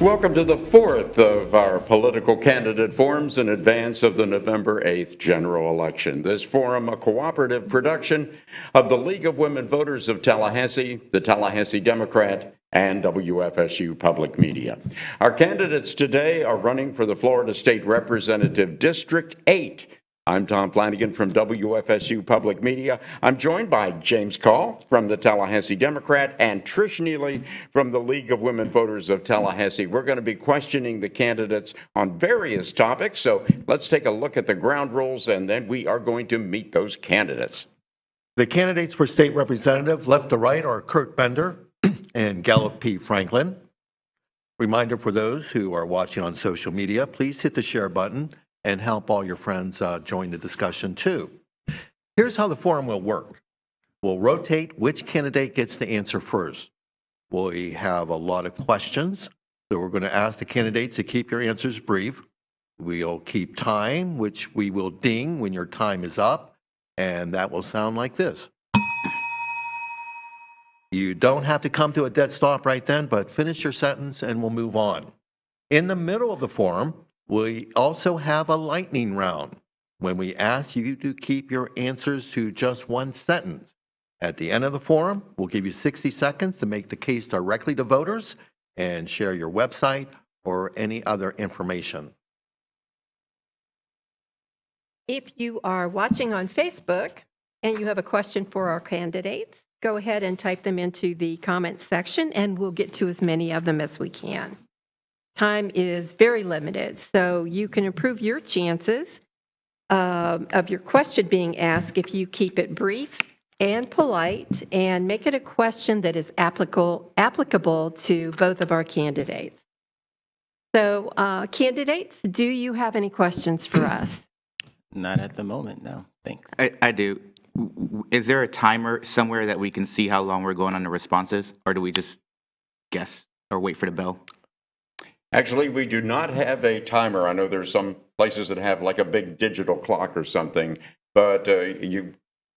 Welcome to the fourth of our political candidate forums in advance of the November 8th general election. This forum, a cooperative production of the League of Women Voters of Tallahassee, the Tallahassee Democrat, and WFSU Public Media. Our candidates today are running for the Florida State Representative District 8. I'm Tom Flanagan from WFSU Public Media. I'm joined by James Call from the Tallahassee Democrat and Trish Neely from the League of Women Voters of Tallahassee. We're going to be questioning the candidates on various topics, so let's take a look at the ground rules, and then we are going to meet those candidates. The candidates for state representative, left to right, are Kurt Bender and Gallup P. Franklin. Reminder for those who are watching on social media, please hit the share button and help all your friends join the discussion too. Here's how the forum will work. We'll rotate which candidate gets to answer first. We have a lot of questions, so we're going to ask the candidates to keep your answers brief. We'll keep time, which we will ding when your time is up, and that will sound like this. You don't have to come to a dead stop right then, but finish your sentence and we'll move on. In the middle of the forum, we also have a lightning round when we ask you to keep your answers to just one sentence. At the end of the forum, we'll give you 60 seconds to make the case directly to voters and share your website or any other information. If you are watching on Facebook and you have a question for our candidates, go ahead and type them into the comments section and we'll get to as many of them as we can. Time is very limited, so you can improve your chances of your question being asked if you keep it brief and polite and make it a question that is applicable to both of our candidates. So, candidates, do you have any questions for us? Not at the moment, no. Thanks. I do. Is there a timer somewhere that we can see how long we're going on the responses, or do we just guess or wait for the bell? Actually, we do not have a timer. I know there's some places that have like a big digital clock or something, but you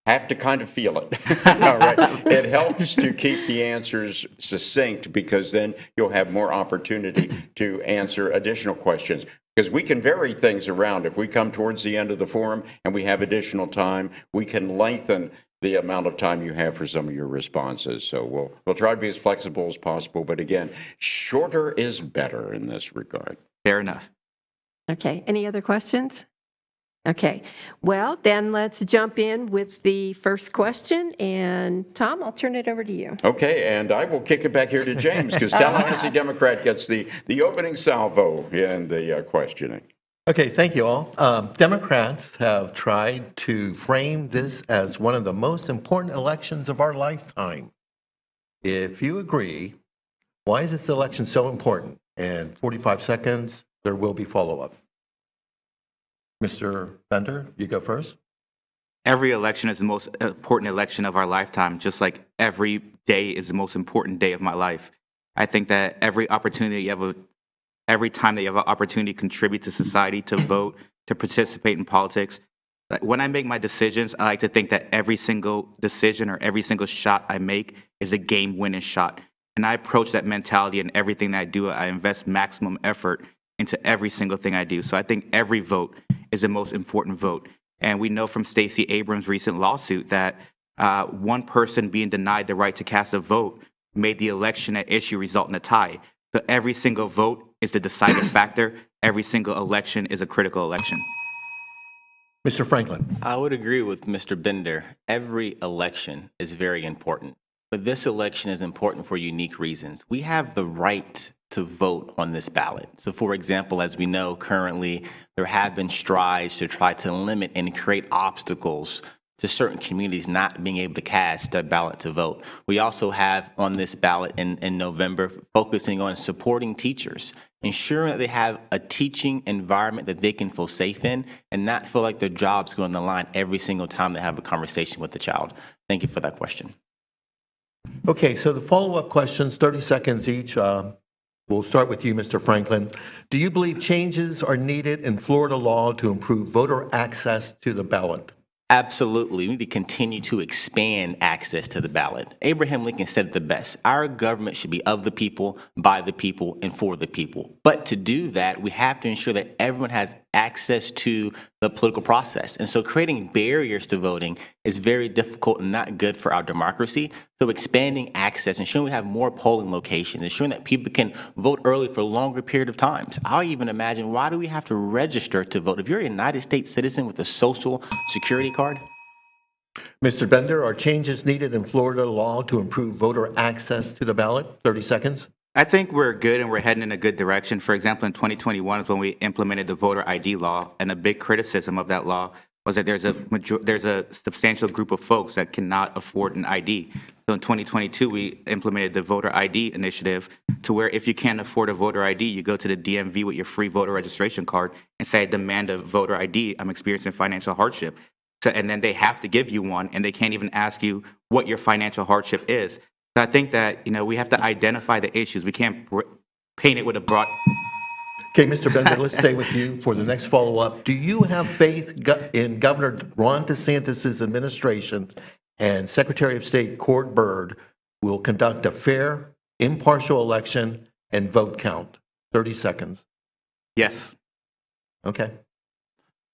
have to kind of feel it. All right. It helps to keep the answers succinct because then you'll have more opportunity to answer additional questions. Because we can vary things around. If we come towards the end of the forum and we have additional time, we can lengthen the amount of time you have for some of your responses. So we'll try to be as flexible as possible. But again, shorter is better in this regard. Fair enough. Okay. Any other questions? Okay. Well, then let's jump in with the first question. And Tom, I'll turn it over to you. Okay, and I will kick it back here to James because Tallahassee Democrat gets the opening salvo in the questioning. Okay, thank you all. Democrats have tried to frame this as one of the most important elections of our lifetime. If you agree, why is this election so important? And 45 seconds, there will be follow-up. Mr. Bender, you go first. Every election is the most important election of our lifetime, just like every day is the most important day of my life. I think that every time that you have an opportunity to contribute to society, to vote, to participate in politics, when I make my decisions, I like to think that every single decision or every single shot I make is a game-winning shot. And I approach that mentality in everything that I do. I invest maximum effort into every single thing I do. So I think every vote is the most important vote. And we know from Stacey Abrams' recent lawsuit that one person being denied the right to cast a vote made the election at issue result in a tie. So every single vote is the deciding factor. Every single election is a critical election. Mr. Franklin. I would agree with Mr. Bender. Every election is very important, but this election is important for unique reasons. We have the right to vote on this ballot. So for example, as we know currently, there have been strides to try to limit and create obstacles to certain communities not being able to cast a ballot to vote. We also have on this ballot in November focusing on supporting teachers, ensuring that they have a teaching environment that they can feel safe in and not feel like their jobs go on the line every single time they have a conversation with the child. Thank you for that question. Okay, so the follow-up questions, 30 seconds each. We'll start with you, Mr. Franklin. Do you believe changes are needed in Florida law to improve voter access to the ballot? Absolutely. We need to continue to expand access to the ballot. Abraham Lincoln said it the best. Our government should be of the people, by the people, and for the people. But to do that, we have to ensure that everyone has access to the political process. And so creating barriers to voting is very difficult and not good for our democracy. So expanding access, ensuring we have more polling locations, ensuring that people can vote early for a longer period of times. I'll even imagine, why do we have to register to vote? If you're a United States citizen with a social security card. Mr. Bender, are changes needed in Florida law to improve voter access to the ballot? 30 seconds. I think we're good and we're heading in a good direction. For example, in 2021 is when we implemented the voter ID law, and a big criticism of that law was that there's a substantial group of folks that cannot afford an ID. So in 2022, we implemented the voter ID initiative to where if you can't afford a voter ID, you go to the DMV with your free voter registration card and say, I demand a voter ID. I'm experiencing financial hardship. So, and then they have to give you one, and they can't even ask you what your financial hardship is. So I think that, we have to identify the issues. We can't paint it with a broad. Okay, Mr. Bender, let's stay with you for the next follow-up. Do you have faith in Governor Ron DeSantis' administration and Secretary of State Cord Byrd will conduct a fair, impartial election and vote count? 30 seconds. Yes. Okay.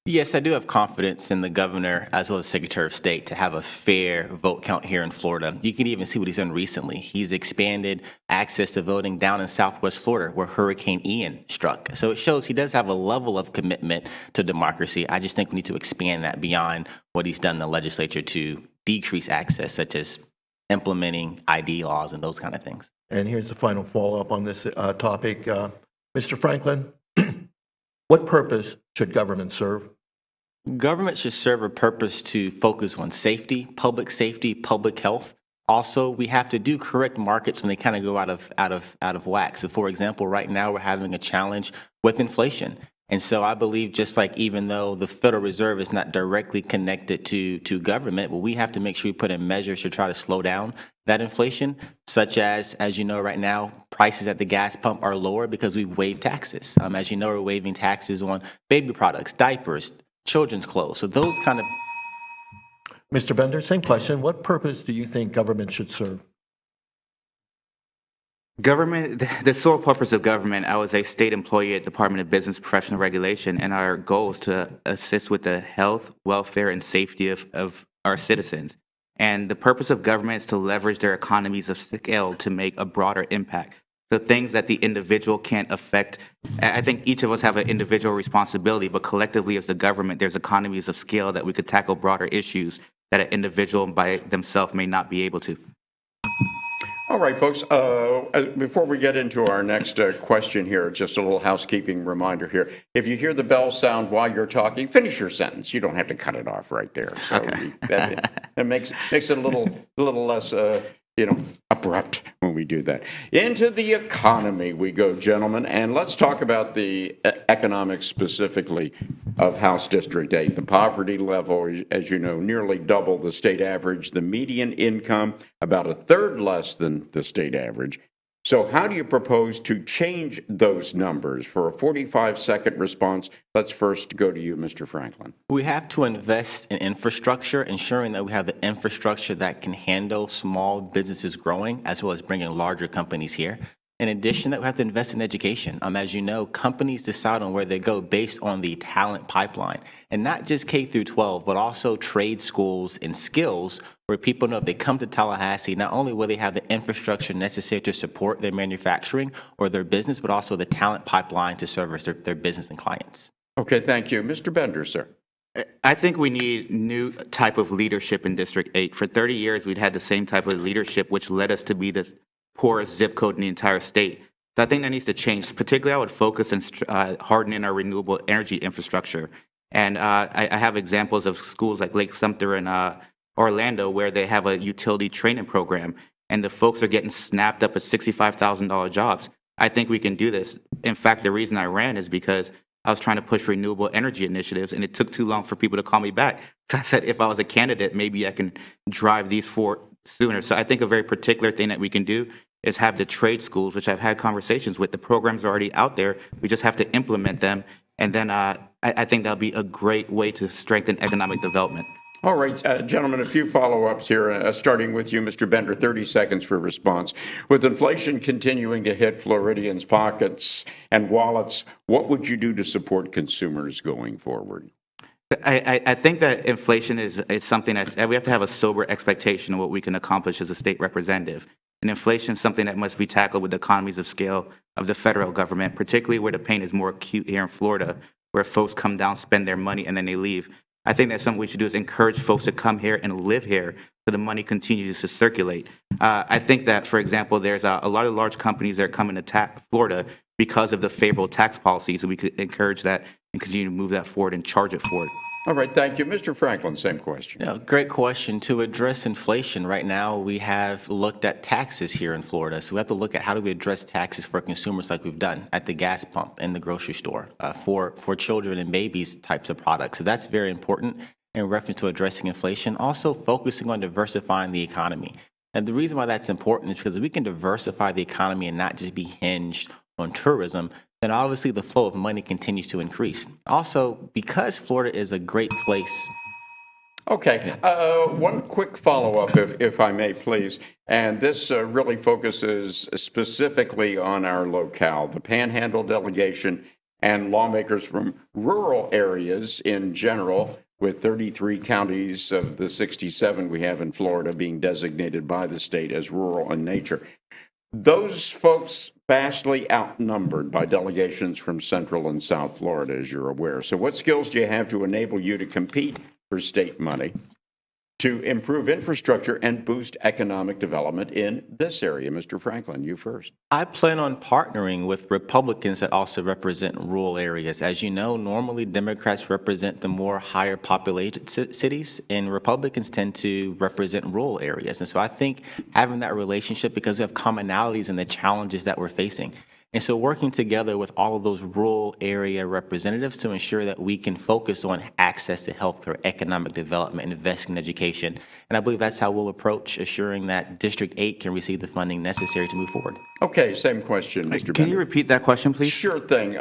Yes, I do have confidence in the governor as well as Secretary of State to have a fair vote count here in Florida. You can even see what he's done recently. He's expanded access to voting down in Southwest Florida where Hurricane Ian struck. So it shows he does have a level of commitment to democracy. I just think we need to expand that beyond what he's done in the legislature to decrease access, such as implementing ID laws and those kind of things. And here's the final follow-up on this topic. Mr. Franklin, what purpose should government serve? Government should serve a purpose to focus on safety, public health. Also, we have to do correct markets when they kind of go out of whack. So, for example, right now we're having a challenge with inflation. And so I believe just like even though the Federal Reserve is not directly connected to government, but we have to make sure we put in measures to try to slow down that inflation, such as you know, right now, prices at the gas pump are lower because we've waived taxes. As you know, we're waiving taxes on baby products, diapers, children's clothes. So those kind of. Mr. Bender, same question. What purpose do you think government should serve? Government, the sole purpose of government, I was a state employee at Department of Business Professional Regulation, and our goal is to assist with the health, welfare, and safety of our citizens. And the purpose of government is to leverage their economies of scale to make a broader impact. So things that the individual can't affect, I think each of us have an individual responsibility, but collectively as the government, there's economies of scale that we could tackle broader issues that an individual by themselves may not be able to. All right, folks, before we get into our next question here, just a little housekeeping reminder here. If you hear the bell sound while you're talking, finish your sentence. You don't have to cut it off right there. So okay. that makes it a little less, abrupt when we do that. Into the economy we go, gentlemen, and let's talk about the economics specifically of House District 8. The poverty level, as you know, nearly double the state average. The median income, about a third less than the state average. So how do you propose to change those numbers? For a 45-second response, let's first go to you, Mr. Franklin. We have to invest in infrastructure, ensuring that we have the infrastructure that can handle small businesses growing, as well as bringing larger companies here. In addition, that we have to invest in education. As you know, companies decide on where they go based on the talent pipeline, and not just K through 12, but also trade schools and skills where people know if they come to Tallahassee, not only will they have the infrastructure necessary to support their manufacturing or their business, but also the talent pipeline to service their business and clients. Okay, thank you. Mr. Bender, sir. I think we need new type of leadership in District 8. For 30 years, we'd had the same type of leadership, which led us to be the poorest zip code in the entire state. So I think that needs to change. Particularly, I would focus on hardening our renewable energy infrastructure. And I have examples of schools like Lake Sumter and Orlando where they have a utility training program, and the folks are getting snapped up at $65,000 jobs. I think we can do this. In fact, the reason I ran is because I was trying to push renewable energy initiatives, and it took too long for people to call me back. So I said, if I was a candidate, maybe I can drive these forward sooner. So I think a very particular thing that we can do is have the trade schools, which I've had conversations with. The programs are already out there. We just have to implement them. And then I think that'll be a great way to strengthen economic development. All right, gentlemen, a few follow-ups here, starting with you, Mr. Bender, 30 seconds for response. With inflation continuing to hit Floridians' pockets and wallets, what would you do to support consumers going forward? I think that inflation is something that we have to have a sober expectation of what we can accomplish as a state representative. And inflation is something that must be tackled with economies of scale of the federal government, particularly where the pain is more acute here in Florida, where folks come down, spend their money, and then they leave. I think that something we should do is encourage folks to come here and live here so the money continues to circulate. I think that, for example, there's a lot of large companies that are coming to Florida because of the favorable tax policies, and we could encourage that and continue to move that forward and charge it forward. All right, thank you. Mr. Franklin, same question. Yeah, great question. To address inflation, right now we have looked at taxes here in Florida. So we have to look at how do we address taxes for consumers like we've done at the gas pump and the grocery store for children and babies types of products. So that's very important in reference to addressing inflation. Also focusing on diversifying the economy. And the reason why that's important is because we can diversify the economy and not just be hinged on tourism, then obviously the flow of money continues to increase. Also, because Florida is a great place. Okay, one quick follow-up, if I may, please. And this really focuses specifically on our locale, the Panhandle delegation and lawmakers from rural areas in general, with 33 counties of the 67 we have in Florida being designated by the state as rural in nature. Those folks vastly outnumbered by delegations from Central and South Florida, as you're aware. So what skills do you have to enable you to compete for state money, to improve infrastructure and boost economic development in this area? Mr. Franklin, you first. I plan on partnering with Republicans that also represent rural areas. As you know, normally Democrats represent the more higher populated cities, and Republicans tend to represent rural areas. And so I think having that relationship, because we have commonalities in the challenges that we're facing. And so working together with all of those rural area representatives to ensure that we can focus on access to healthcare, economic development, investing in education. And I believe that's how we'll approach assuring that District 8 can receive the funding necessary to move forward. Okay, same question, Mr. Can Bender. you repeat that question, please? Sure thing.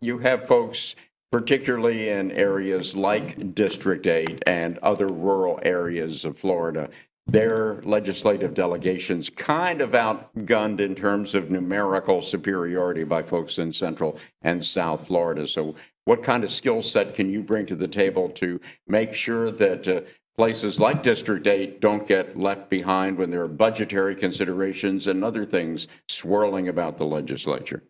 You have folks, particularly in areas like District 8 and other rural areas of Florida, their legislative delegations kind of outgunned in terms of numerical superiority by folks in Central and South Florida. So what kind of skill set can you bring to the table to make sure that places like District 8 don't get left behind when there are budgetary considerations and other things swirling about the legislature?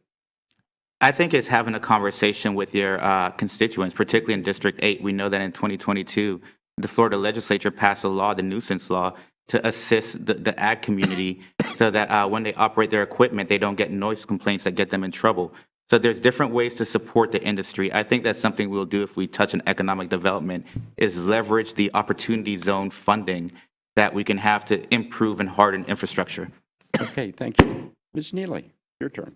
I think it's having a conversation with your constituents, particularly in District 8. We know that in 2022, the Florida legislature passed a law, the nuisance law, to assist the ag community so that when they operate their equipment, they don't get noise complaints that get them in trouble. So there's different ways to support the industry. I think that's something we'll do if we touch on economic development, is leverage the opportunity zone funding that we can have to improve and harden infrastructure. Okay, thank you. Ms. Neely, your turn.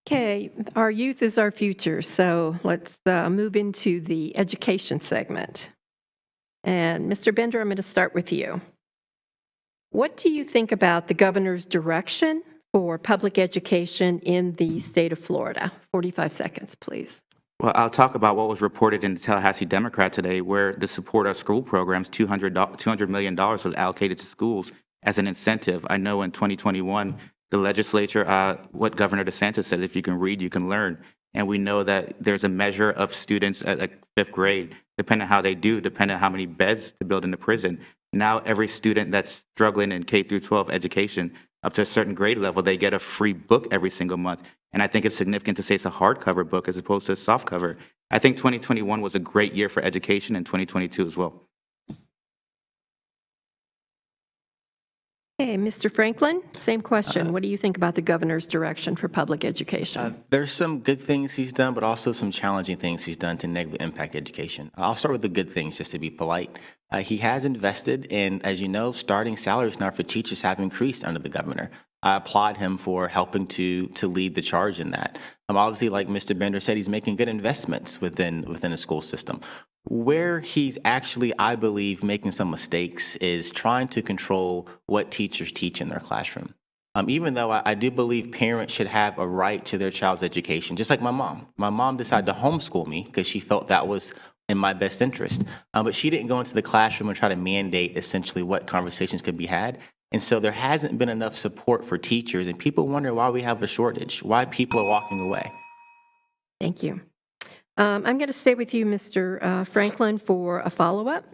Okay, our youth is our future, so let's move into the education segment. And Mr. Bender, I'm going to start with you. What do you think about the governor's direction for public education in the state of Florida? 45 seconds, please. Well, I'll talk about what was reported in the Tallahassee Democrat today, where the Support Our School programs, $200 million was allocated to schools as an incentive. I know in 2021, the legislature, what Governor DeSantis said, if you can read, you can learn. And we know that there's a measure of students at like fifth grade, depending on how they do, depending on how many beds to build in the prison. Now, every student that's struggling in K through 12 education, up to a certain grade level, they get a free book every single month. And I think it's significant to say it's a hardcover book as opposed to a softcover. I think 2021 was a great year for education, and 2022 as well. Hey, Mr. Franklin, same question. What do you think about the governor's direction for public education? There's some good things he's done, but also some challenging things he's done to negatively impact education. I'll start with the good things, just to be polite. He has invested in, as you know, starting salaries now for teachers have increased under the governor. I applaud him for helping to lead the charge in that. Obviously, like Mr. Bender said, he's making good investments within the school system. Where he's actually, I believe, making some mistakes is trying to control what teachers teach in their classroom. Even though I do believe parents should have a right to their child's education, just like my mom. My mom decided to homeschool me because she felt that was in my best interest. But she didn't go into the classroom and try to mandate essentially what conversations could be had. And so there hasn't been enough support for teachers, and people wonder why we have a shortage, why people are walking away. Thank you. I'm going to stay with you, Mr. Franklin, for a follow-up.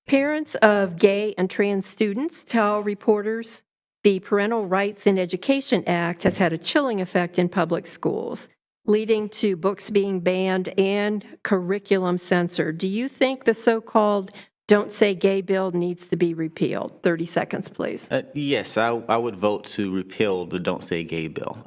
Parents of gay and trans students tell reporters the Parental Rights in Education Act has had a chilling effect in public schools, leading to books being banned and curriculum censored. Do you think the so-called Don't Say Gay bill needs to be repealed? 30 seconds, please. Yes, I would vote to repeal the Don't Say Gay bill.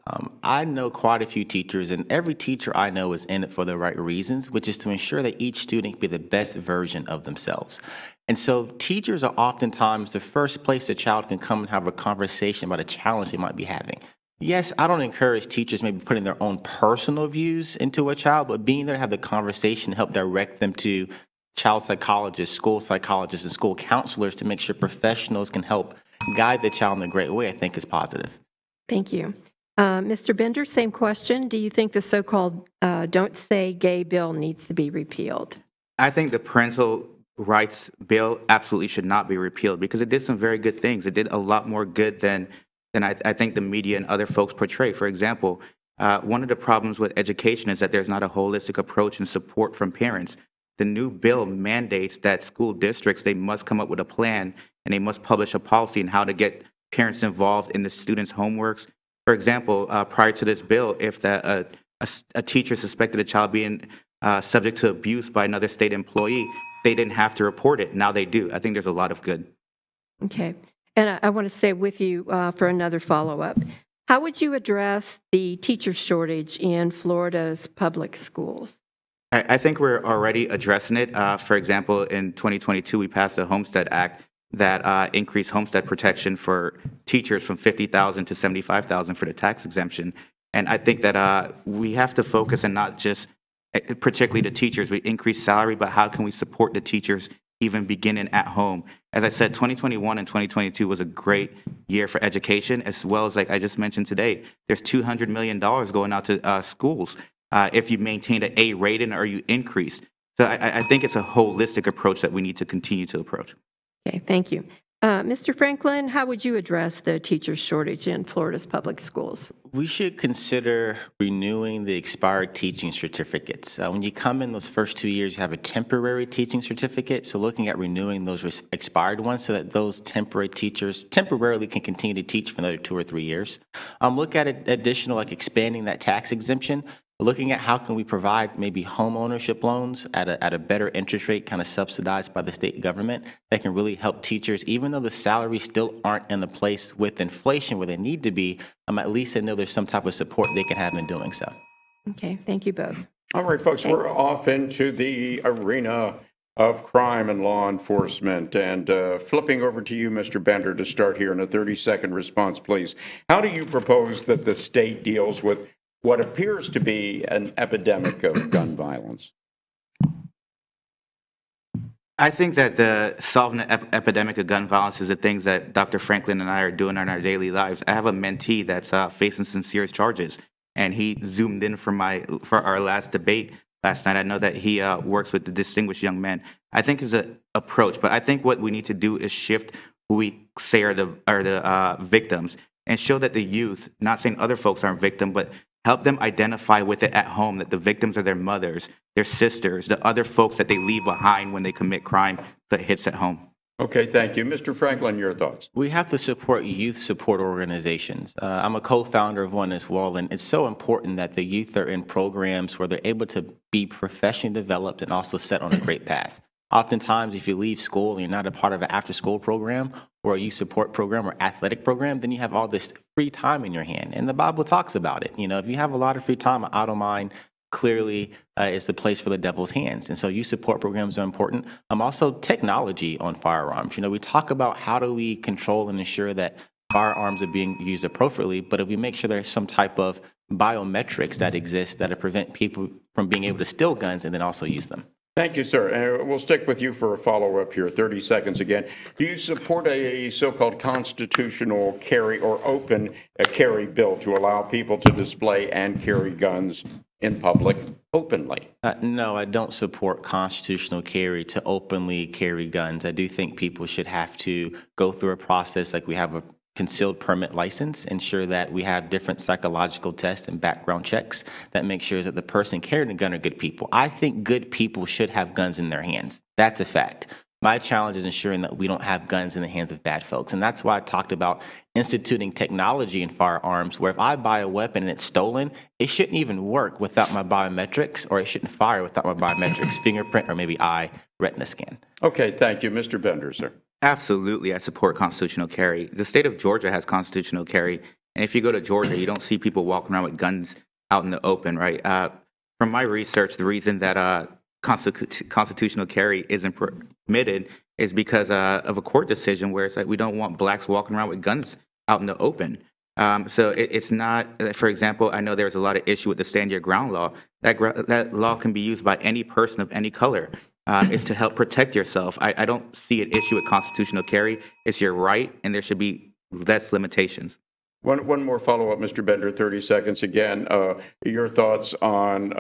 I know quite a few teachers, and every teacher I know is in it for the right reasons, which is to ensure that each student be the best version of themselves. And so teachers are oftentimes the first place a child can come and have a conversation about a challenge they might be having. Yes, I don't encourage teachers maybe putting their own personal views into a child, but being there to have the conversation to help direct them to child psychologists, and school counselors to make sure professionals can help guide the child in a great way, I think is positive. Thank you. Mr. Bender, same question. Do you think the so-called Don't Say Gay bill needs to be repealed? I think the parental rights bill absolutely should not be repealed because it did some very good things. It did a lot more good than I think the media and other folks portray. For example, one of the problems with education is that there's not a holistic approach and support from parents. The new bill mandates that school districts, they must come up with a plan and they must publish a policy on how to get parents involved in the students' homeworks. For example, prior to this bill, if a teacher suspected a child being subject to abuse by another state employee, they didn't have to report it. Now they do. I think there's a lot of good. Okay. And I want to stay with you for another follow-up. How would you address the teacher shortage in Florida's public schools? I think we're already addressing it. For example, in 2022, we passed a Homestead Act that increased homestead protection for teachers from $50,000 to $75,000 for the tax exemption. And I think that we have to focus and not just particularly the teachers. We increase salary, but how can we support the teachers even beginning at home? As I said, 2021 and 2022 was a great year for education, as well as, like I just mentioned today, there's $200 million going out to schools if you maintain an A rating or you increase. So I think it's a holistic approach that we need to continue to approach. Okay, thank you. Mr. Franklin, how would you address the teacher shortage in Florida's public schools? We should consider renewing the expired teaching certificates. When you come in those first 2 years, you have a temporary teaching certificate. So looking at renewing those expired ones so that those temporary teachers temporarily can continue to teach for another 2 or 3 years. Look at additional, like expanding that tax exemption. Looking at how can we provide maybe home ownership loans at a better interest rate, kind of subsidized by the state government, that can really help teachers, even though the salaries still aren't in the place with inflation where they need to be, at least they know there's some type of support they can have in doing so. Okay, thank you both. All right, folks, we're off into the arena of crime and law enforcement. And flipping over to you, Mr. Bender, to start here in a 30-second response, please. How do you propose that the state deals with what appears to be an epidemic of gun violence? I think that solving the epidemic of gun violence is the things that Dr. Franklin and I are doing in our daily lives. I have a mentee that's facing some serious charges, and he zoomed in for our last debate last night. I know that he works with the distinguished young men. I think is an approach, but I think what we need to do is shift who we say are the victims and show that the youth, not saying other folks aren't victim, but help them identify with it at home, that the victims are their mothers, their sisters, the other folks that they leave behind when they commit crime that hits at home. Okay, thank you. Mr. Franklin, your thoughts? We have to support youth support organizations. I'm a co-founder of one as well, and it's so important that the youth are in programs where they're able to be professionally developed and also set on a great path. Oftentimes, if you leave school and you're not a part of an after-school program or a youth support program or athletic program, then you have all this free time in your hand. And the Bible talks about it. You know, if you have a lot of free time, an idle mind clearly is the place for the devil's hands. And so youth support programs are important. Also, technology on firearms. You know, we talk about how do we control and ensure that firearms are being used appropriately, but if we make sure there's some type of biometrics that exist that prevent people from being able to steal guns and then also use them. Thank you, sir. We'll stick with you for a follow-up here, 30 seconds again. Do you support a so-called constitutional carry or open carry bill to allow people to display and carry guns in public openly? No, I don't support constitutional carry to openly carry guns. I do think people should have to go through a process like we have a concealed permit license, ensure that we have different psychological tests and background checks that make sure that the person carrying the gun are good people. I think good people should have guns in their hands. That's a fact. My challenge is ensuring that we don't have guns in the hands of bad folks. And that's why I talked about instituting technology in firearms, where if I buy a weapon and it's stolen, it shouldn't even work without my biometrics, or it shouldn't fire without my biometrics, fingerprint, or maybe eye retina scan. Okay, thank you. Mr. Bender, sir. Absolutely, I support constitutional carry. The state of Georgia has constitutional carry, and if you go to Georgia, you don't see people walking around with guns out in the open, right? From my research, the reason that constitutional carry isn't permitted is because of a court decision where it's like we don't want blacks walking around with guns out in the open. So it's not, for example, I know there's a lot of issue with the stand your ground law. That law can be used by any person of any color. It's to help protect yourself. I don't see an issue with constitutional carry. It's your right, and there should be less limitations. One more follow-up, Mr. Bender, 30 seconds again. Your thoughts on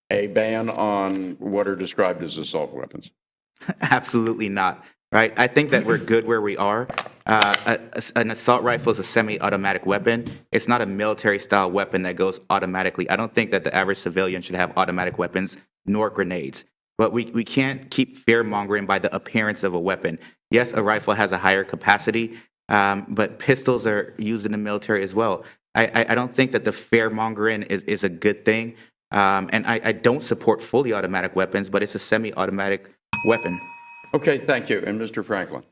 a ban on what are described as assault weapons? Absolutely not. Right? I think that we're good where we are. An assault rifle is a semi-automatic weapon. It's not a military-style weapon that goes automatically. I don't think that the average civilian should have automatic weapons nor grenades. But we can't keep fear-mongering by the appearance of a weapon. Yes, a rifle has a higher capacity, but pistols are used in the military as well. I don't think that the fear-mongering is a good thing. And I don't support fully automatic weapons, but it's a semi-automatic weapon. Okay, thank you. And Mr. Franklin?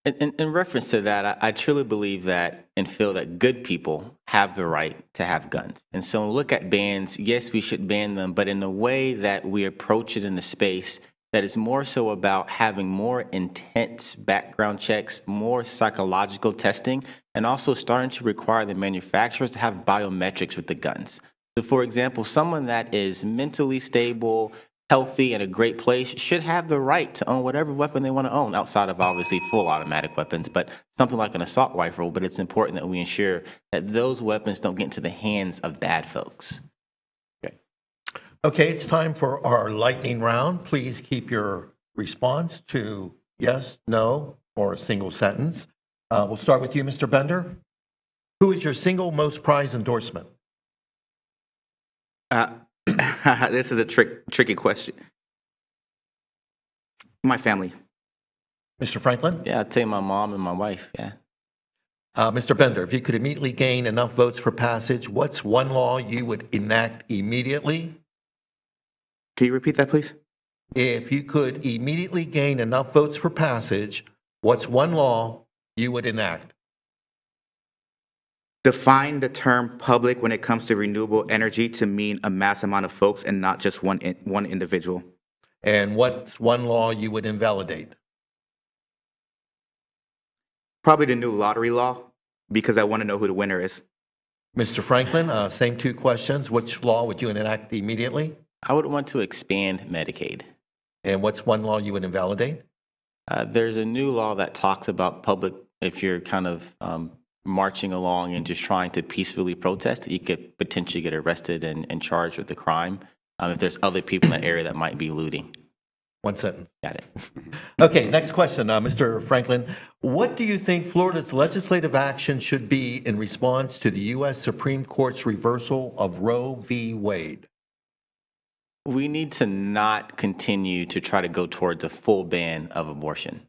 In reference to that, I truly believe that and feel that good people have the right to have guns. And so when we look at bans, yes, we should ban them, but in a way that we approach it in the space that is more so about having more intense background checks, more psychological testing, and also starting to require the manufacturers to have biometrics with the guns. So for example, someone that is mentally stable, healthy, in a great place should have the right to own whatever weapon they want to own outside of obviously full automatic weapons, but something like an assault rifle. But it's important that we ensure that those weapons don't get into the hands of bad folks. Okay, it's time for our lightning round. Please keep your response to yes, no, or a single sentence. We'll start with you, Mr. Bender. Who is your single most prized endorsement? This is a tricky question. My family. Mr. Franklin? Yeah, I'd say my mom and my wife, yeah. Mr. Bender, if you could immediately gain enough votes for passage, what's one law you would enact immediately? Can you repeat that, please? If you could immediately gain enough votes for passage, what's one law you would enact? Define the term public when it comes to renewable energy to mean a mass amount of folks and not just one individual. And what's one law you would invalidate? Probably the new lottery law, because I want to know who the winner is. Mr. Franklin, same two questions. Which law would you enact immediately? I would want to expand Medicaid. And what's one law you would invalidate? There's a new law that talks about public, if you're kind of marching along and just trying to peacefully protest, you could potentially get arrested and charged with the crime if there's other people in that area that might be looting. One sentence. Got it. Okay, next question, Mr. Franklin. What do you think Florida's legislative action should be in response to the U.S. Supreme Court's reversal of Roe v. Wade? We need to not continue to try to go towards a full ban of abortion.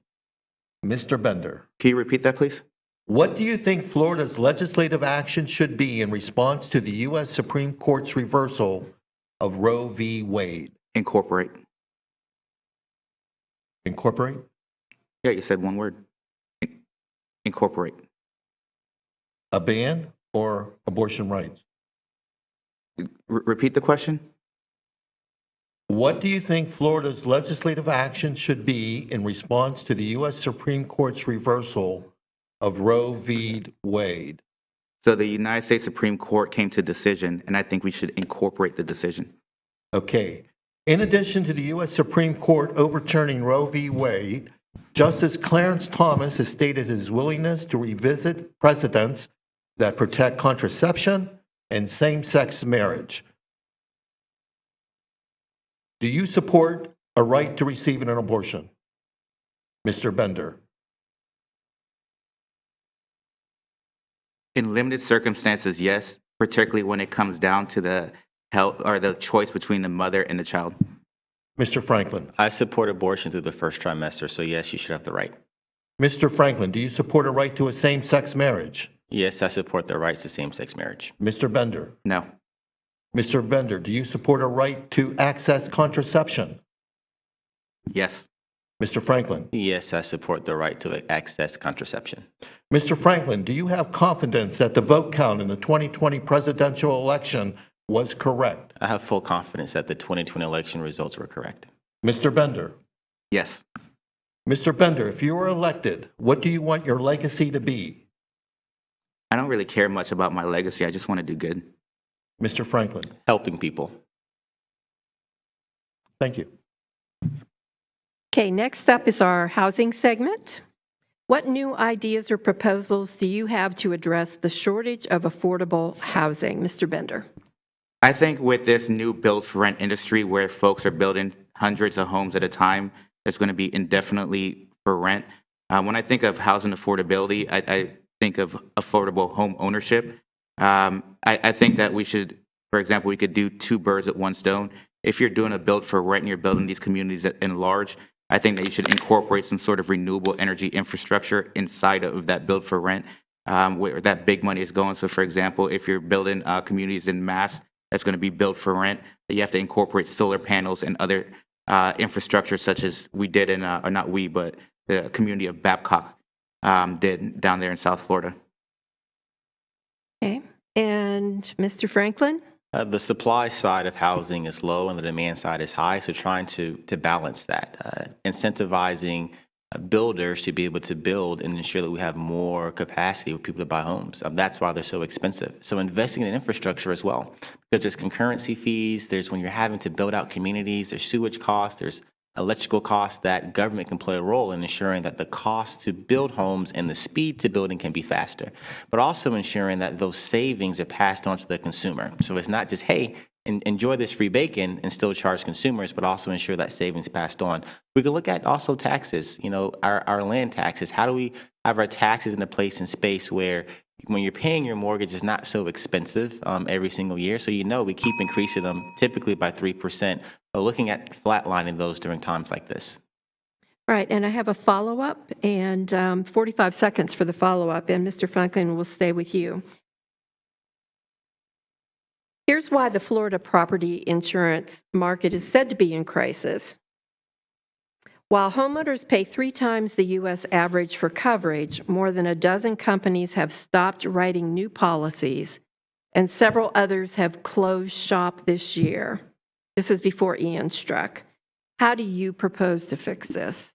Mr. Bender. Can you repeat that, please? What do you think Florida's legislative action should be in response to the U.S. Supreme Court's reversal of Roe v. Wade? Incorporate. Incorporate? Yeah, you said one word. Incorporate. A ban or abortion rights? Repeat the question. What do you think Florida's legislative action should be in response to the U.S. Supreme Court's reversal of Roe v. Wade? So the United States Supreme Court came to a decision, and I think we should incorporate the decision. Okay. In addition to the U.S. Supreme Court overturning Roe v. Wade, Justice Clarence Thomas has stated his willingness to revisit precedents that protect contraception and same-sex marriage. Do you support a right to receive an abortion? Mr. Bender. In limited circumstances, yes, particularly when it comes down to the health or the choice between the mother and the child. Mr. Franklin. I support abortion through the first trimester, so yes, you should have the right. Mr. Franklin, do you support a right to a same-sex marriage? Yes, I support the rights to same-sex marriage. Mr. Bender. No. Mr. Bender, do you support a right to access contraception? Yes. Mr. Franklin. Yes, I support the right to access contraception. Mr. Franklin, do you have confidence that the vote count in the 2020 presidential election was correct? I have full confidence that the 2020 election results were correct. Mr. Bender. Yes. Mr. Bender, if you are elected, what do you want your legacy to be? I don't really care much about my legacy. I just want to do good. Mr. Franklin. Helping people. Thank you. Okay, next up is our housing segment. What new ideas or proposals do you have to address the shortage of affordable housing? Mr. Bender. I think with this new build for rent industry where folks are building hundreds of homes at a time, that's going to be indefinitely for rent. When I think of housing affordability, I think of affordable home ownership. I think that we should, for example, we could do two birds with one stone. If you're doing a build for rent and you're building these communities in large, I think that you should incorporate some sort of renewable energy infrastructure inside of that build for rent, where that big money is going. So, for example, if you're building communities in Mass that's going to be built for rent, you have to incorporate solar panels and other infrastructure, such as we did in, or not we, but the community of Babcock did down there in South Florida. Okay, and Mr. Franklin? The supply side of housing is low and the demand side is high, so trying to balance that, incentivizing builders to be able to build and ensure that we have more capacity for people to buy homes. That's why they're so expensive. So investing in infrastructure as well, because there's concurrency fees, there's when you're having to build out communities, there's sewage costs, there's electrical costs that government can play a role in ensuring that the cost to build homes and the speed to building can be faster, but also ensuring that those savings are passed on to the consumer. So it's not just, hey, enjoy this free bacon and still charge consumers, but also ensure that savings passed on. We can look at also taxes, our land taxes. How do we have our taxes in a place and space where when you're paying your mortgage, it's not so expensive every single year. So we keep increasing them typically by 3%. But looking at flatlining those during times like this. Right, and I have a follow-up and 45 seconds for the follow-up, and Mr. Franklin will stay with you. Here's why the Florida property insurance market is said to be in crisis. While homeowners pay 3 times the U.S. average for coverage, more than a dozen companies have stopped writing new policies, and several others have closed shop this year. This is before Ian struck. How do you propose to fix this?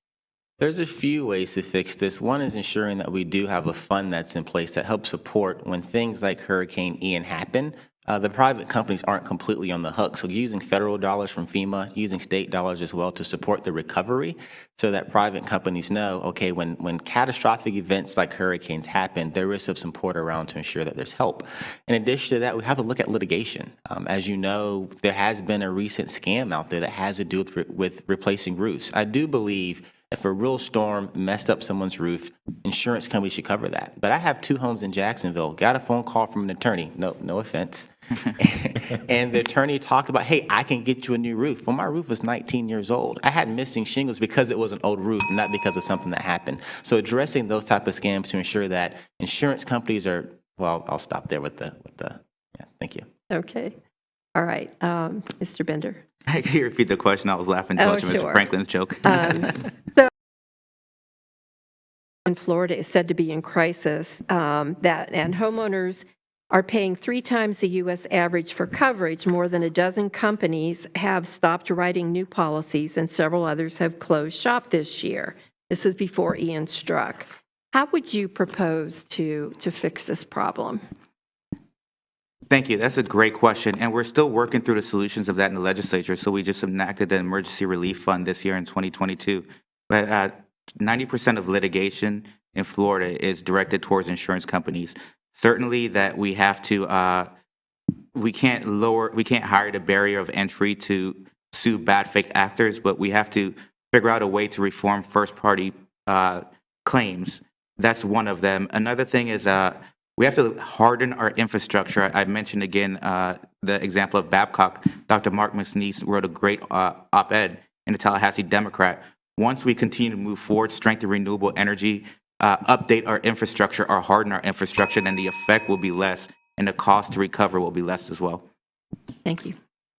There's a few ways to fix this. One is ensuring that we do have a fund that's in place that helps support when things like Hurricane Ian happen. The private companies aren't completely on the hook. So using federal dollars from FEMA, using state dollars as well to support the recovery so that private companies know, okay, when catastrophic events like hurricanes happen, there is some support around to ensure that there's help. In addition to that, we have to look at litigation. As you know, there has been a recent scam out there that has to do with replacing roofs. I do believe if a real storm messed up someone's roof, insurance companies should cover that. But I have 2 homes in Jacksonville. Got a phone call from an attorney. No offense. And the attorney talked about, hey, I can get you a new roof. Well, my roof was 19 years old. I had missing shingles because it was an old roof, not because of something that happened. So addressing those type of scams to ensure that insurance companies are, well, I'll stop there with the yeah, thank you. Okay. All right. Mr. Bender. Can you repeat the question? I was laughing too much at Mr. Franklin's joke. So in Florida is said to be in crisis, and homeowners are paying 3 times the U.S. average for coverage. More than a dozen companies have stopped writing new policies, and several others have closed shop this year. This is before Ian struck. How would you propose to fix this problem? Thank you. That's a great question. And we're still working through the solutions of that in the legislature. So we just enacted the emergency relief fund this year in 2022. But 90% of litigation in Florida is directed towards insurance companies. Certainly that we have to, we can't hire the barrier of entry to sue bad faith actors, but we have to figure out a way to reform first party claims. That's one of them. Another thing is we have to harden our infrastructure. I mentioned again the example of Babcock. Dr. Mark McNeese wrote a great op-ed in the Tallahassee Democrat. Once we continue to move forward, strengthen renewable energy, update our infrastructure, or harden our infrastructure, then the effect will be less and the cost to recover will be less as well. Thank you.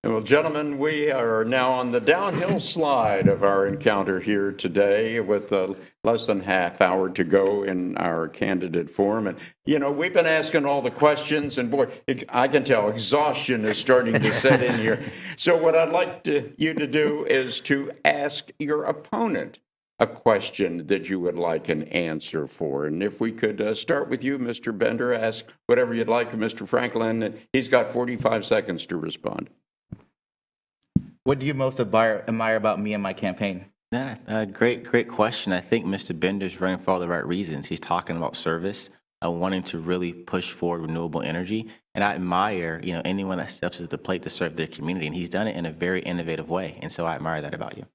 Well, gentlemen, we are now on the downhill slide of our encounter here today with less than half hour to go in our candidate forum. And, you know, we've been asking all the questions, and boy, I can tell exhaustion is starting to set in here. So what I'd like you to do is to ask your opponent a question that you would like an answer for. And if we could start with you, Mr. Bender, ask whatever you'd like of Mr. Franklin. He's got 45 seconds to respond. What do you most admire about me and my campaign? Yeah, great question. I think Mr. Bender's running for all the right reasons. He's talking about service, wanting to really push forward renewable energy. And I admire, you know, anyone that steps to the plate to serve their community. And he's done it in a very innovative way. And so I admire that about you.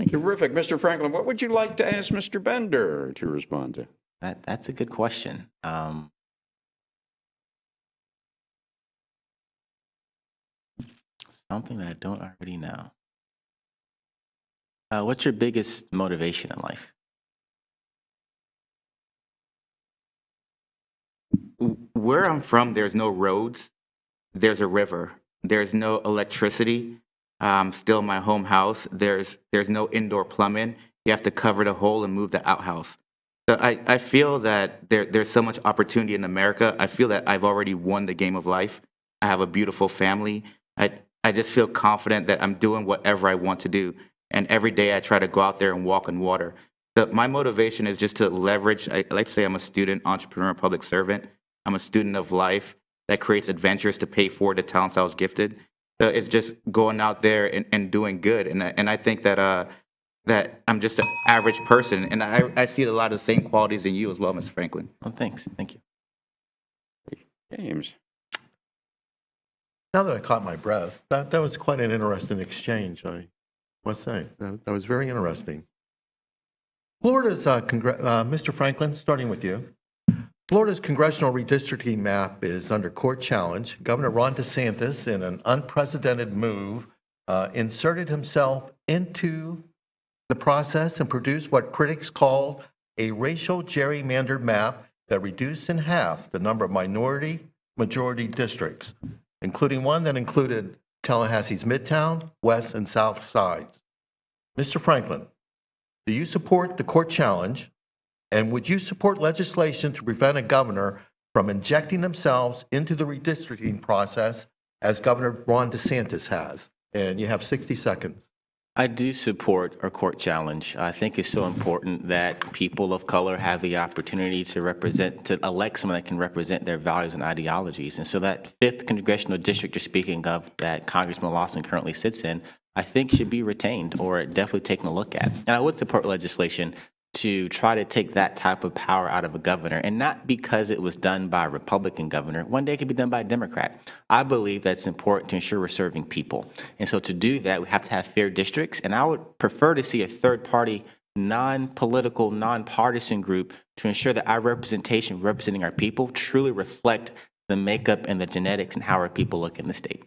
Terrific. Mr. Franklin, what would you like to ask Mr. Bender to respond to? That's a good question. Something that I don't already know. What's your biggest motivation in life? Where I'm from, there's no roads. There's a river. There's no electricity. Still my home house. There's no indoor plumbing. You have to cover the hole and move the outhouse. So I feel that there's so much opportunity in America. I feel that I've already won the game of life. I have a beautiful family. I just feel confident that I'm doing whatever I want to do. And every day I try to go out there and walk in water. So my motivation is just to leverage, I like to say I'm a student, entrepreneur, public servant. I'm a student of life that creates adventures to pay forward the talents I was gifted. So it's just going out there and doing good. And I think that that I'm just an average person. And I see a lot of the same qualities in you as well, Mr. Franklin. Oh, thanks. Thank you. James. Now that I caught my breath, that was quite an interesting exchange, I must say. That was very interesting. Florida's, Mr. Franklin, starting with you. Florida's congressional redistricting map is under court challenge. Governor Ron DeSantis, in an unprecedented move, inserted himself into the process and produced what critics called a racial gerrymandered map that reduced in half the number of minority-majority districts, including one that included Tallahassee's Midtown, West, and South sides. Mr. Franklin, do you support the court challenge, and would you support legislation to prevent a governor from injecting themselves into the redistricting process as Governor Ron DeSantis has? And you have 60 seconds. I do support our court challenge. I think it's so important that people of color have the opportunity to elect someone that can represent their values and ideologies. And so that 5th congressional district you're speaking of that Congressman Lawson currently sits in, I think should be retained or definitely taken a look at. And I would support legislation to try to take that type of power out of a governor, and not because it was done by a Republican governor. One day it could be done by a Democrat. I believe that's important to ensure we're serving people. And so to do that, we have to have fair districts, and I would prefer to see a third-party, non-political, non-partisan group to ensure that our representation, representing our people, truly reflect the makeup and the genetics and how our people look in the state.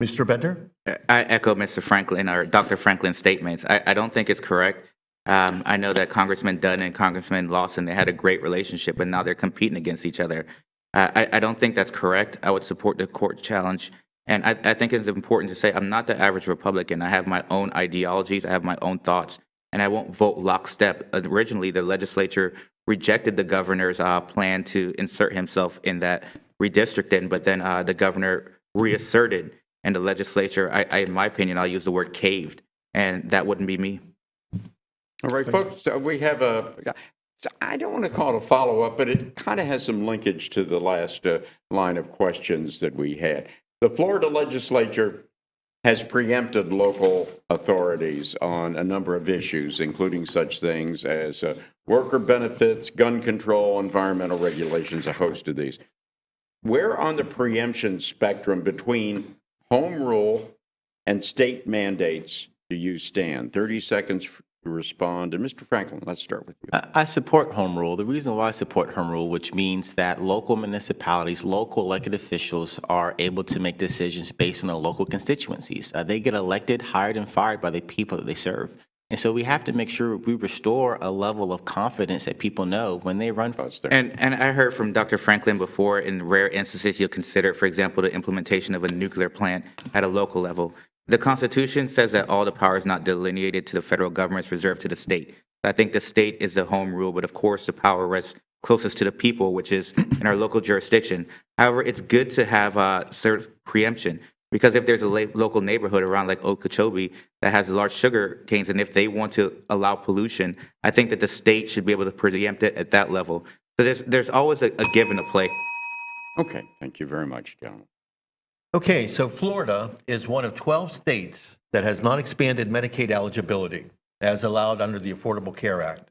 Mr. Bender? I echo Mr. Franklin or Dr. Franklin's statements. I don't think it's correct. I know that Congressman Dunn and Congressman Lawson, they had a great relationship, and now they're competing against each other. I don't think that's correct. I would support the court challenge. And I think it's important to say I'm not the average Republican. I have my own ideologies. I have my own thoughts, and I won't vote lockstep. Originally, the legislature rejected the governor's plan to insert himself in that redistricting, but then the governor reasserted, and the legislature, in my opinion, I'll use the word caved, and that wouldn't be me. All right, folks, we have So I don't want to call it a follow-up, but it kind of has some linkage to the last line of questions that we had. The Florida legislature has preempted local authorities on a number of issues, including such things as worker benefits, gun control, environmental regulations, a host of these. Where on the preemption spectrum between home rule and state mandates do you stand? 30 seconds to respond. And Mr. Franklin, let's start with you. I support home rule. The reason why I support home rule, which means that local municipalities, local elected officials are able to make decisions based on their local constituencies. They get elected, hired, and fired by the people that they serve. And so we have to make sure we restore a level of confidence that people know when they run. And I heard from Dr. Franklin before, in rare instances, you'll consider, for example, the implementation of a nuclear plant at a local level. The Constitution says that all the power is not delineated to the federal government, is reserved to the state. I think the state is the home rule, but of course the power rests closest to the people, which is in our local jurisdiction. However, it's good to have sort of preemption, because if there's a local neighborhood around like Okeechobee that has large sugar canes, and if they want to allow pollution, I think that the state should be able to preempt it at that level. So there's always a give and a play. Okay, thank you very much, John. Okay, so Florida is one of 12 states that has not expanded Medicaid eligibility as allowed under the Affordable Care Act.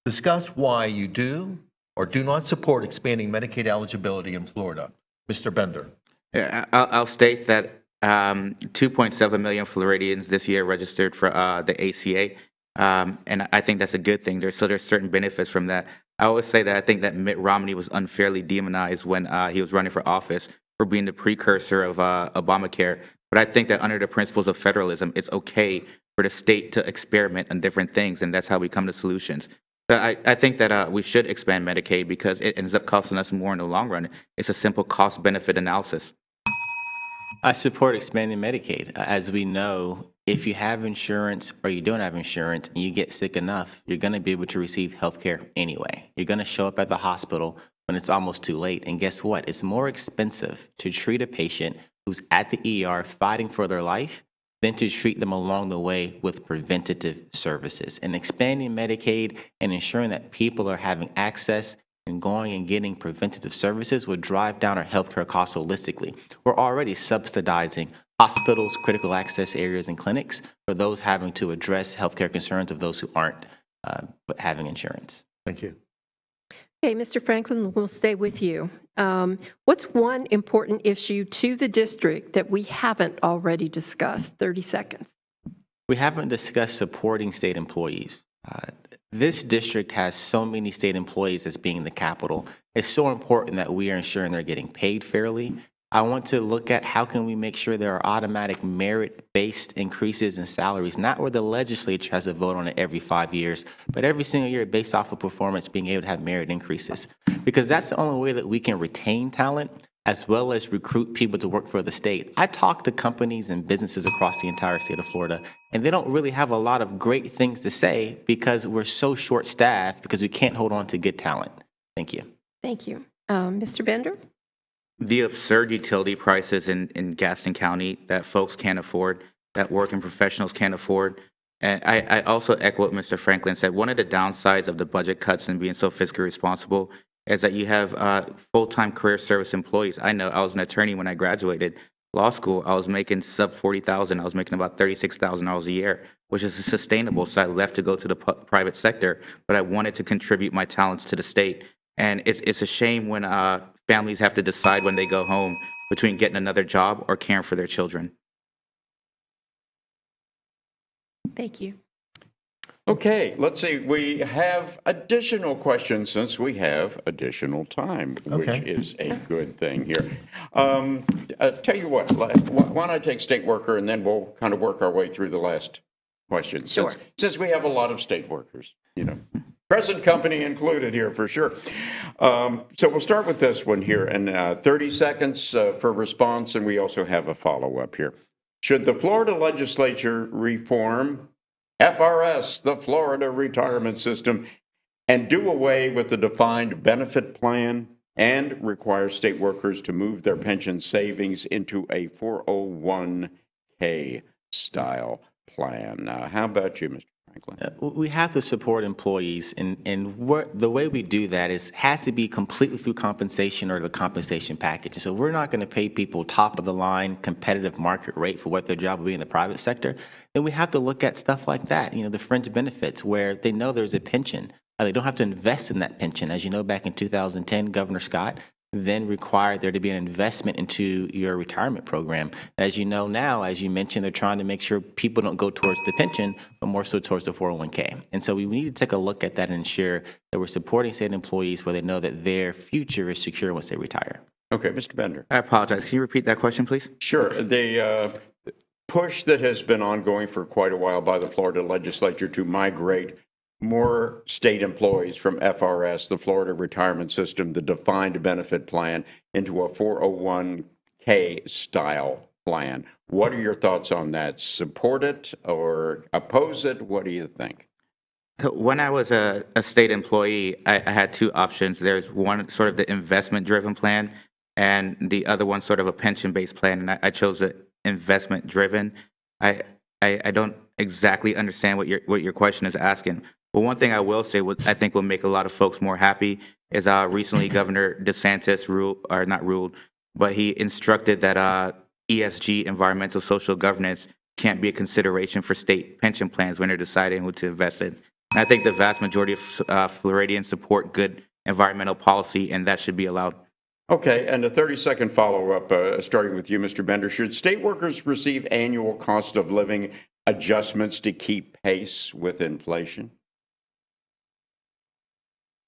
Discuss why you do or do not support expanding Medicaid eligibility in Florida. Mr. Bender. Yeah, I'll state that 2.7 million Floridians this year registered for the ACA, and I think that's a good thing. There's certain benefits from that. I always say that I think that Mitt Romney was unfairly demonized when he was running for office for being the precursor of Obamacare. But I think that under the principles of federalism, it's okay for the state to experiment on different things, and that's how we come to solutions. So I think that we should expand Medicaid because it ends up costing us more in the long run. It's a simple cost-benefit analysis. I support expanding Medicaid. As we know, if you have insurance or you don't have insurance and you get sick enough, you're going to be able to receive health care anyway. You're going to show up at the hospital when it's almost too late. And guess what? It's more expensive to treat a patient who's at the ER fighting for their life than to treat them along the way with preventative services. And expanding Medicaid and ensuring that people are having access and going and getting preventative services would drive down our healthcare costs holistically. We're already subsidizing hospitals, critical access areas, and clinics for those having to address healthcare concerns of those who aren't but having insurance. Thank you. Okay, Mr. Franklin, we'll stay with you. What's one important issue to the district that we haven't already discussed? 30 seconds. We haven't discussed supporting state employees. This district has so many state employees as being the capital. It's so important that we are ensuring they're getting paid fairly. I want to look at how can we make sure there are automatic merit-based increases in salaries, not where the legislature has a vote on it every 5 years, but every single year based off of performance, being able to have merit increases. Because that's the only way that we can retain talent as well as recruit people to work for the state. I talk to companies and businesses across the entire state of Florida, and they don't really have a lot of great things to say because we're so short-staffed because we can't hold on to good talent. Thank you. Thank you. Mr. Bender? The absurd utility prices in Gaston County that folks can't afford, that working professionals can't afford. And I also echo what Mr. Franklin said. One of the downsides of the budget cuts and being so fiscally responsible is that you have full-time career service employees. I know I was an attorney when I graduated law school. I was making sub $40,000. I was making about $36,000 a year, which is sustainable. So I left to go to the private sector, but I wanted to contribute my talents to the state. And it's a shame when families have to decide when they go home between getting another job or caring for their children. Thank you. Okay, let's see. We have additional questions since we have additional time, which is a good thing here. Tell you what, why don't I take state worker and then we'll kind of work our way through the last question. Sure. Since we have a lot of state workers, you know, present company included here for sure. So we'll start with this one here, and 30 seconds for response, and we also have a follow-up here. Should the Florida legislature reform FRS, the Florida retirement system, and do away with the defined benefit plan and require state workers to move their pension savings into a 401k style plan? How about you, Mr. Franklin? We have to support employees, and the way we do that has to be completely through compensation or the compensation package. So we're not going to pay people top of the line competitive market rate for what their job will be in the private sector. Then we have to look at stuff like that, the fringe benefits where they know there's a pension. They don't have to invest in that pension. As you know, back in 2010, Governor Scott then required there to be an investment into your retirement program. As you know now, as you mentioned, they're trying to make sure people don't go towards the pension, but more so towards the 401k. And so we need to take a look at that and ensure that we're supporting state employees where they know that their future is secure once they retire. Okay, Mr. Bender. I apologize. Can you repeat that question, please? Sure. The push that has been ongoing for quite a while by the Florida legislature to migrate more state employees from FRS, the Florida Retirement System, the defined benefit plan, into a 401k style plan. What are your thoughts on that? Support it or oppose it? What do you think? When I was a state employee, I had two options. There's one sort of the investment-driven plan, and the other one sort of a pension-based plan, and I chose the investment-driven. I don't exactly understand what your question is asking. But one thing I will say, what I think will make a lot of folks more happy, is recently Governor DeSantis he instructed that ESG, environmental social governance, can't be a consideration for state pension plans when they're deciding who to invest in. And I think the vast majority of Floridians support good environmental policy, and that should be allowed. Okay, and a 30-second follow-up, starting with you, Mr. Bender. Should state workers receive annual cost of living adjustments to keep pace with inflation?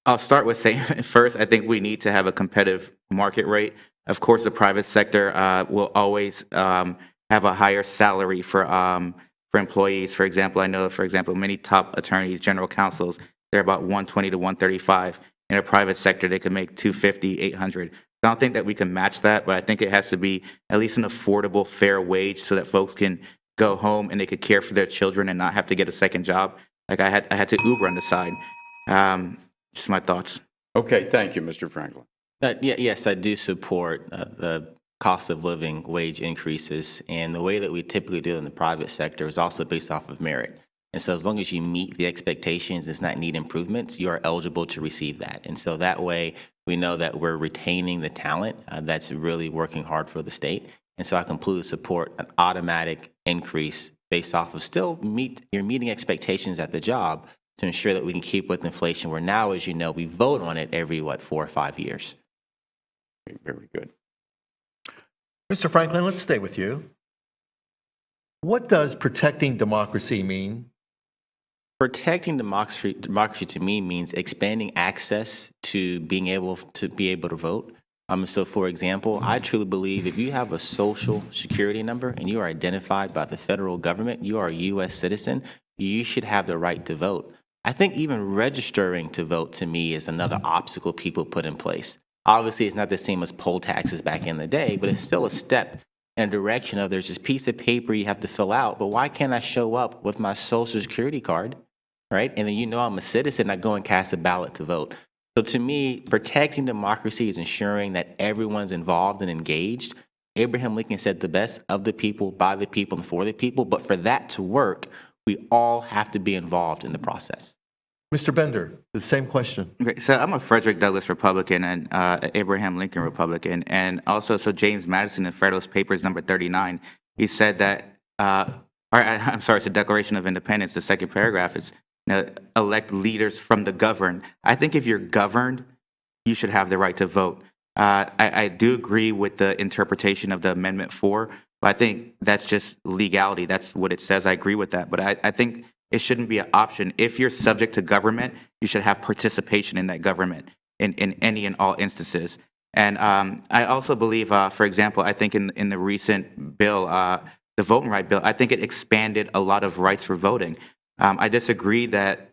I'll start with saying first, I think we need to have a competitive market rate. Of course, the private sector will always have a higher salary for employees. For example, I know, many top attorneys, general counsels, they're about 120 to 135. In a private sector, they can make 250, 800. I don't think that we can match that, but I think it has to be at least an affordable, fair wage so that folks can go home and they could care for their children and not have to get a second job. Like I had to Uber on the side. Just my thoughts. Okay, thank you, Mr. Franklin. Yes, I do support the cost of living wage increases, and the way that we typically do it in the private sector is also based off of merit. And so as long as you meet the expectations, it's not need improvements, you are eligible to receive that. And so that way we know that we're retaining the talent that's really working hard for the state. And so I completely support an automatic increase based off of you're meeting expectations at the job to ensure that we can keep with inflation, where now, as you know, we vote on it every, 4 or 5 years. Very good. Mr. Franklin, let's stay with you. What does protecting democracy mean? Protecting democracy to me means expanding access to being able to vote. So, for example, I truly believe if you have a social security number and you are identified by the federal government, you are a U.S. citizen, you should have the right to vote. I think even registering to vote, to me, is another obstacle people put in place. Obviously, it's not the same as poll taxes back in the day, but it's still a step in a direction of there's this piece of paper you have to fill out, but why can't I show up with my social security card, right? And then I'm a citizen, I go and cast a ballot to vote. So to me, protecting democracy is ensuring that everyone's involved and engaged. Abraham Lincoln said the best of the people, by the people, and for the people. But for that to work, we all have to be involved in the process. Mr. Bender, the same question. Okay, so I'm a Frederick Douglass Republican and Abraham Lincoln Republican. And also, so James Madison in Federalist Papers number 39, he said that, it's the Declaration of Independence, the second paragraph is, elect leaders from the governed. I think if you're governed, you should have the right to vote. I do agree with the interpretation of the Amendment 4, but I think that's just legality. That's what it says. I agree with that. But I think it shouldn't be an option. If you're subject to government, you should have participation in that government in any and all instances. And I also believe, for example, I think in the recent bill, the voting right bill, I think it expanded a lot of rights for voting. I disagree that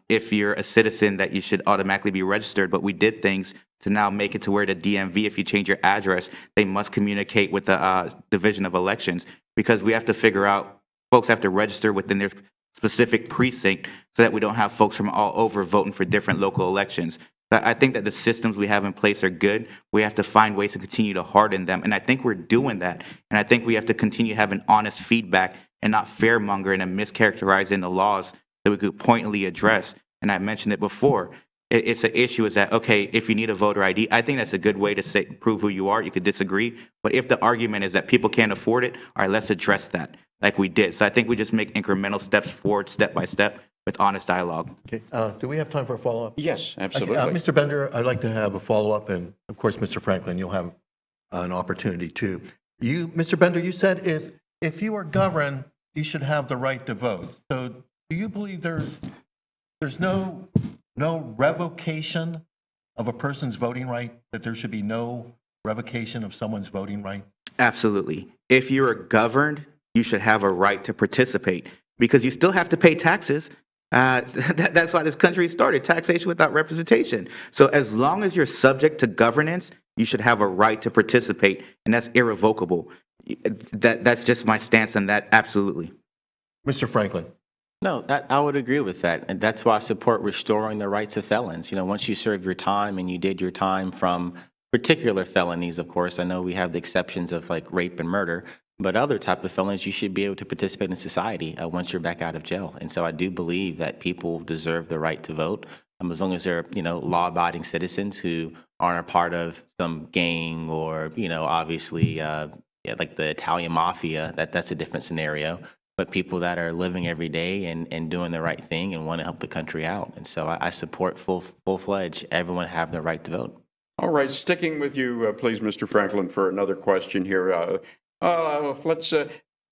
if you're a citizen that you should automatically be registered, but we did things to now make it to where the DMV, if you change your address, they must communicate with the Division of Elections, because we have to figure out, folks have to register within their specific precinct so that we don't have folks from all over voting for different local elections. I think that the systems we have in place are good. We have to find ways to continue to harden them, and I think we're doing that. And I think we have to continue having honest feedback and not fairmongering and mischaracterizing the laws that we could pointedly address. And I mentioned it before. It's an issue is that, okay, if you need a voter ID, I think that's a good way to say, prove who you are. You could disagree. But if the argument is that people can't afford it, all right, let's address that like we did. So I think we just make incremental steps forward, step by step, with honest dialogue. Okay. Do we have time for a follow-up? Yes, absolutely. Okay, Mr. Bender, I'd like to have a follow-up, and of course, Mr. Franklin, you'll have an opportunity too. You, Mr. Bender, you said if you are governed, you should have the right to vote. So do you believe there's no revocation of a person's voting right, that there should be no revocation of someone's voting right? Absolutely. If you're governed, you should have a right to participate because you still have to pay taxes. That's why this country started, taxation without representation. So as long as you're subject to governance, you should have a right to participate, and that's irrevocable. That's just my stance on that, absolutely. Mr. Franklin. No, I would agree with that. And that's why I support restoring the rights of felons. Once you serve your time and you did your time from particular felonies, of course, I know we have the exceptions of like rape and murder, but other type of felonies, you should be able to participate in society once you're back out of jail. And so I do believe that people deserve the right to vote, as long as they're, law-abiding citizens who aren't a part of some gang or, obviously, like the Italian mafia, that's a different scenario. But people that are living every day and doing the right thing and want to help the country out. And so I support full-fledged everyone have the right to vote. All right, sticking with you, please, Mr. Franklin, for another question here.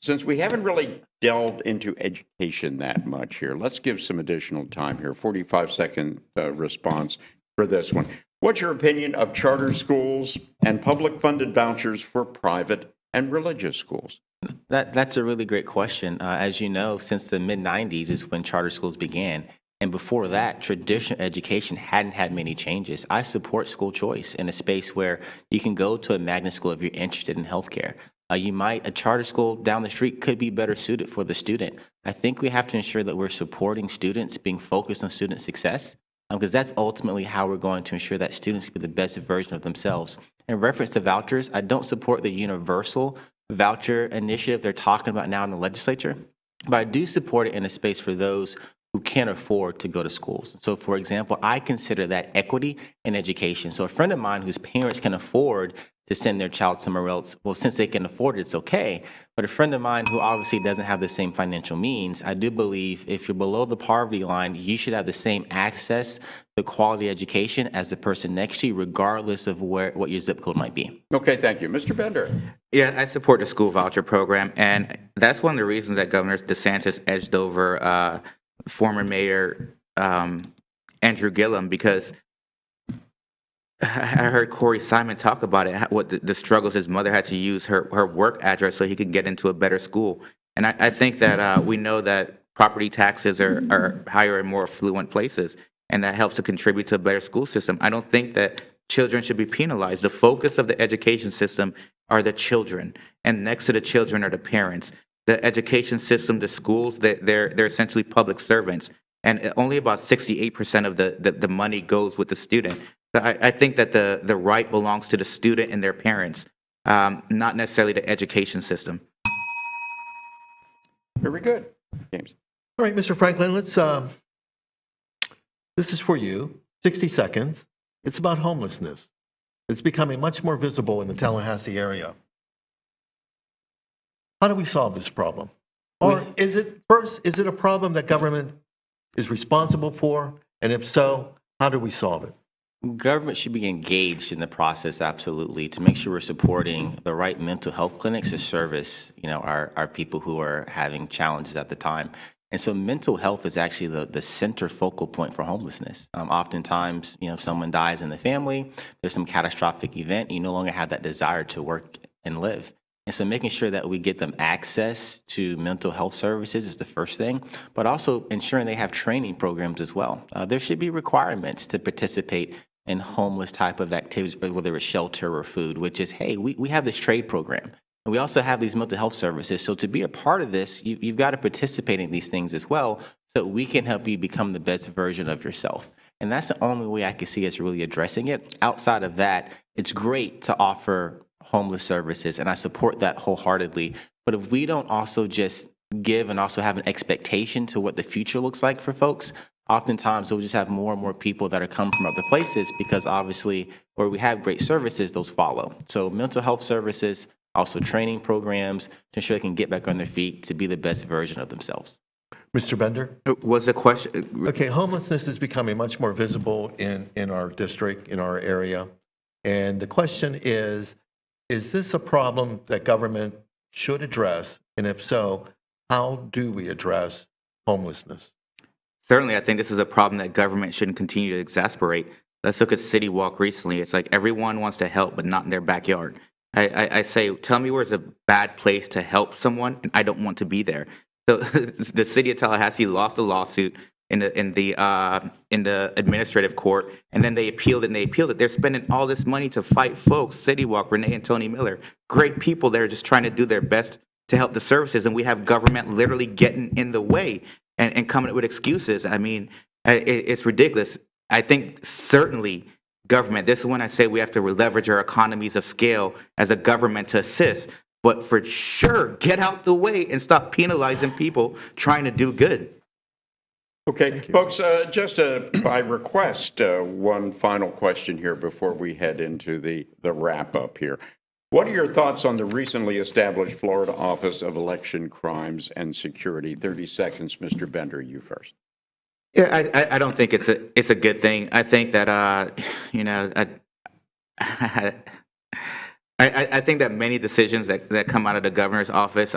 Since we haven't really delved into education that much here, let's give some additional time here. 45-second response for this one. What's your opinion of charter schools and public funded vouchers for private and religious schools? That's a really great question. As you know, since the mid-90s is when charter schools began. And before that, traditional education hadn't had many changes. I support school choice in a space where you can go to a magnet school if you're interested in healthcare. A charter school down the street could be better suited for the student. I think we have to ensure that we're supporting students, being focused on student success, because that's ultimately how we're going to ensure that students can be the best version of themselves. In reference to vouchers, I don't support the universal voucher initiative they're talking about now in the legislature, but I do support it in a space for those who can't afford to go to schools. So, for example, I consider that equity in education. So a friend of mine whose parents can afford to send their child somewhere else, well, since they can afford it, it's okay. But a friend of mine who obviously doesn't have the same financial means, I do believe if you're below the poverty line, you should have the same access to quality education as the person next to you, regardless of what your zip code might be. Okay, thank you. Mr. Bender. Yeah, I support the school voucher program, and that's one of the reasons that Governor DeSantis edged over former Mayor Andrew Gillum, because I heard Corey Simon talk about it, what the struggles his mother had to use her work address so he could get into a better school. And I think that we know that property taxes are higher in more affluent places, and that helps to contribute to a better school system. I don't think that children should be penalized. The focus of the education system are the children, and next to the children are the parents. The education system, the schools, they're essentially public servants, and only about 68% of the money goes with the student. So I think that the right belongs to the student and their parents, not necessarily the education system. Very good. James. All right, Mr. Franklin, this is for you. 60 seconds. It's about homelessness. It's becoming much more visible in the Tallahassee area. How do we solve this problem? Or is it a problem that government is responsible for? And if so, how do we solve it? Government should be engaged in the process, absolutely, to make sure we're supporting the right mental health clinics to service, our people who are having challenges at the time. And so mental health is actually the center focal point for homelessness. Oftentimes, if someone dies in the family, there's some catastrophic event, you no longer have that desire to work and live. And so making sure that we get them access to mental health services is the first thing, but also ensuring they have training programs as well. There should be requirements to participate in homeless type of activities, whether it's shelter or food, which is, hey, we have this trade program. And we also have these mental health services. So to be a part of this, you've got to participate in these things as well, so we can help you become the best version of yourself. And that's the only way I can see us really addressing it. Outside of that, it's great to offer homeless services, and I support that wholeheartedly. But if we don't also just give and also have an expectation to what the future looks like for folks, oftentimes we'll just have more and more people that are coming from other places because obviously where we have great services, those follow. So mental health services, also training programs to ensure they can get back on their feet to be the best version of themselves. Mr. Bender? Was the question? Okay, homelessness is becoming much more visible in our district, in our area. And the question is this a problem that government should address? And if so, how do we address homelessness? Certainly, I think this is a problem that government shouldn't continue to exasperate. Let's look at City Walk recently. It's like everyone wants to help, but not in their backyard. I say, tell me where's a bad place to help someone, and I don't want to be there. So the city of Tallahassee lost a lawsuit in the administrative court, and then they appealed it and they appealed it. They're spending all this money to fight folks. City Walk, Renee and Tony Miller, great people that are just trying to do their best to help the services, and we have government literally getting in the way and coming up with excuses. I mean, it's ridiculous. I think certainly government, this is when I say we have to leverage our economies of scale as a government to assist. But for sure, get out the way and stop penalizing people trying to do good. Okay, folks, just by request, one final question here before we head into the wrap up here. What are your thoughts on the recently established Florida Office of Election Crimes and Security? 30 seconds, Mr. Bender, you first. Yeah, I don't think it's a good thing. I think that I think that many decisions that come out of the governor's office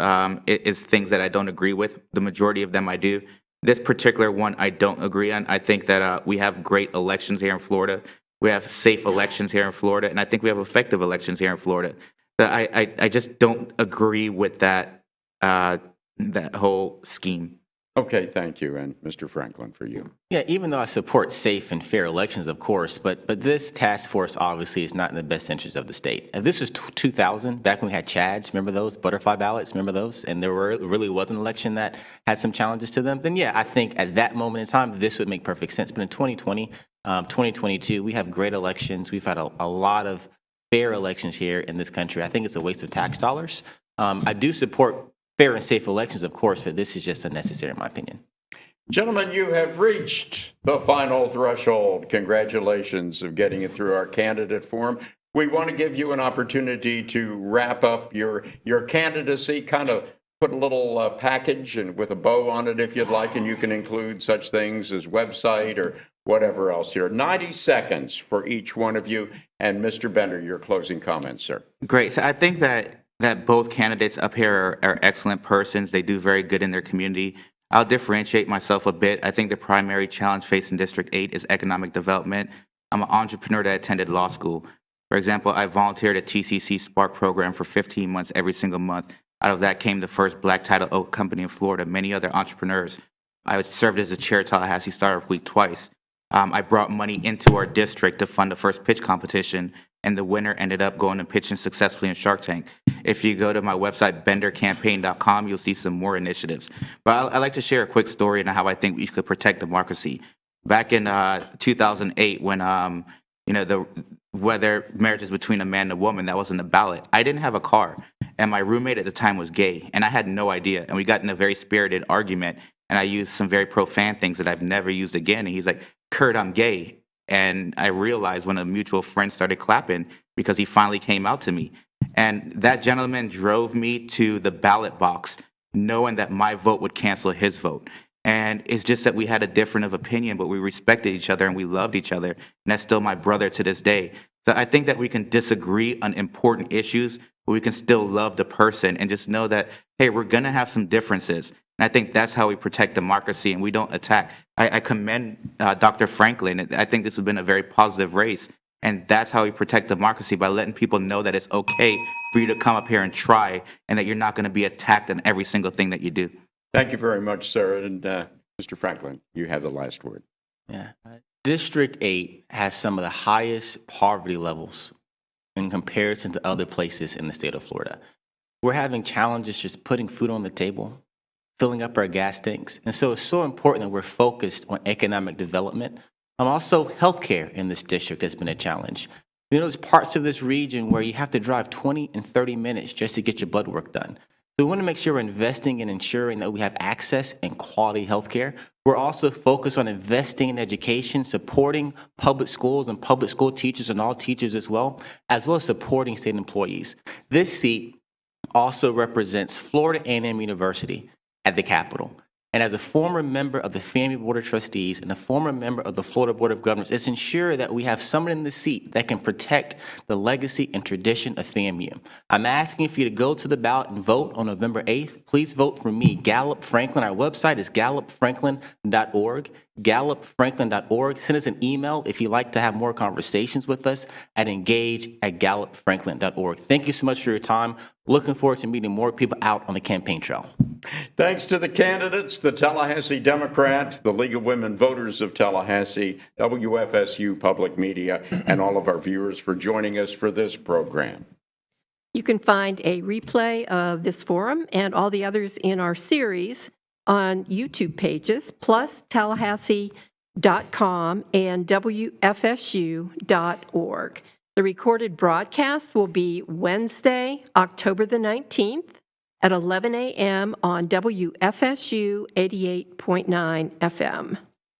is things that I don't agree with. The majority of them I do. This particular one I don't agree on. I think that we have great elections here in Florida. We have safe elections here in Florida, and I think we have effective elections here in Florida. So I just don't agree with that whole scheme. Okay, thank you. And Mr. Franklin, for you. Yeah, even though I support safe and fair elections, of course, but this task force obviously is not in the best interest of the state. If this was 2000, back when we had Chads, remember those butterfly ballots, remember those? And there really was an election that had some challenges to them, then yeah, I think at that moment in time, this would make perfect sense. But in 2020, 2022, we have great elections. We've had a lot of fair elections here in this country. I think it's a waste of tax dollars. I do support fair and safe elections, of course, but this is just unnecessary in my opinion. Gentlemen, you have reached the final threshold. Congratulations of getting it through our candidate forum. We want to give you an opportunity to wrap up your candidacy, kind of put a little package and with a bow on it if you'd like, and you can include such things as website or whatever else here. 90 seconds for each one of you. And Mr. Bender, your closing comments, sir. Great. So I think that both candidates up here are excellent persons. They do very good in their community. I'll differentiate myself a bit. I think the primary challenge facing District 8 is economic development. I'm an entrepreneur that attended law school. For example, I volunteered at TCC Spark program for 15 months every single month. Out of that came the first black title oak company in Florida, many other entrepreneurs. I served as a chair at Tallahassee Startup Week twice. I brought money into our district to fund the first pitch competition, and the winner ended up going and pitching successfully in Shark Tank. If you go to my website, bendercampaign.com, you'll see some more initiatives. But I'd like to share a quick story on how I think we could protect democracy. Back in 2008, when whether marriage is between a man and a woman, that was on the ballot. I didn't have a car, and my roommate at the time was gay, and I had no idea. And we got in a very spirited argument, and I used some very profane things that I've never used again. And he's like, "Kurt, I'm gay." And I realized when a mutual friend started clapping because he finally came out to me. And that gentleman drove me to the ballot box knowing that my vote would cancel his vote. And it's just that we had a different of opinion, but we respected each other and we loved each other. And that's still my brother to this day. So I think that we can disagree on important issues, but we can still love the person and just know that, hey, we're going to have some differences. And I think that's how we protect democracy and we don't attack. I commend Dr. Franklin. I think this has been a very positive race. And that's how we protect democracy, by letting people know that it's okay for you to come up here and try and that you're not going to be attacked on every single thing that you do. Thank you very much, sir. And Mr. Franklin, you have the last word. Yeah. District 8 has some of the highest poverty levels in comparison to other places in the state of Florida. We're having challenges just putting food on the table, filling up our gas tanks. And so it's so important that we're focused on economic development. Also, healthcare in this district has been a challenge. You know, there's parts of this region where you have to drive 20 and 30 minutes just to get your blood work done. So we want to make sure we're investing in ensuring that we have access and quality health care. We're also focused on investing in education, supporting public schools and public school teachers and all teachers as well as supporting state employees. This seat also represents Florida A&M University at the Capitol. And as a former member of the FAMU Board of Trustees and a former member of the Florida Board of Governors, it's ensure that we have someone in the seat that can protect the legacy and tradition of FAMU. I'm asking for you to go to the ballot and vote on November 8th. Please vote for me, Gallup Franklin. Our website is gallupfranklin.org, gallupfranklin.org. Send us an email if you'd like to have more conversations with us at engage@gallupfranklin.org. Thank you so much for your time. Looking forward to meeting more people out on the campaign trail. Thanks to the candidates, the Tallahassee Democrat, the League of Women Voters of Tallahassee, WFSU Public Media, and all of our viewers for joining us for this program. You can find a replay of this forum and all the others in our series on YouTube pages, plus Tallahassee.com and WFSU.org. The recorded broadcast will be Wednesday, October the 19th at 11 a.m. on WFSU 88.9 FM.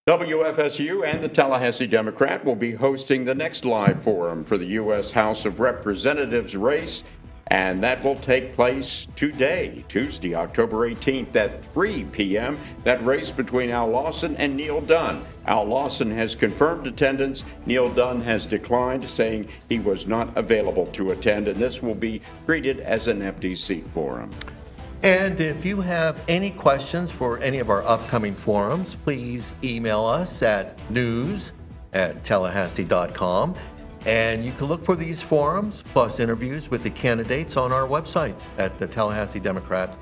WFSU and the Tallahassee Democrat will be hosting the next live forum for the U.S. House of Representatives race, and that will take place today, Tuesday, October 18th at 3 p.m. That race between Al Lawson and Neil Dunn. Al Lawson has confirmed attendance. Neil Dunn has declined, saying he was not available to attend, and this will be treated as an empty seat forum. And if you have any questions for any of our upcoming forums, please email us at news@tallahassee.com. And you can look for these forums plus interviews with the candidates on our website at the Tallahassee Democrat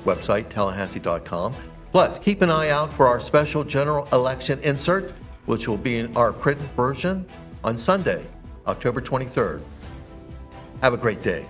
website, tallahassee.com. Plus, keep an eye out for our special general election insert, which will be in our print version on Sunday, October 23rd. Have a great day.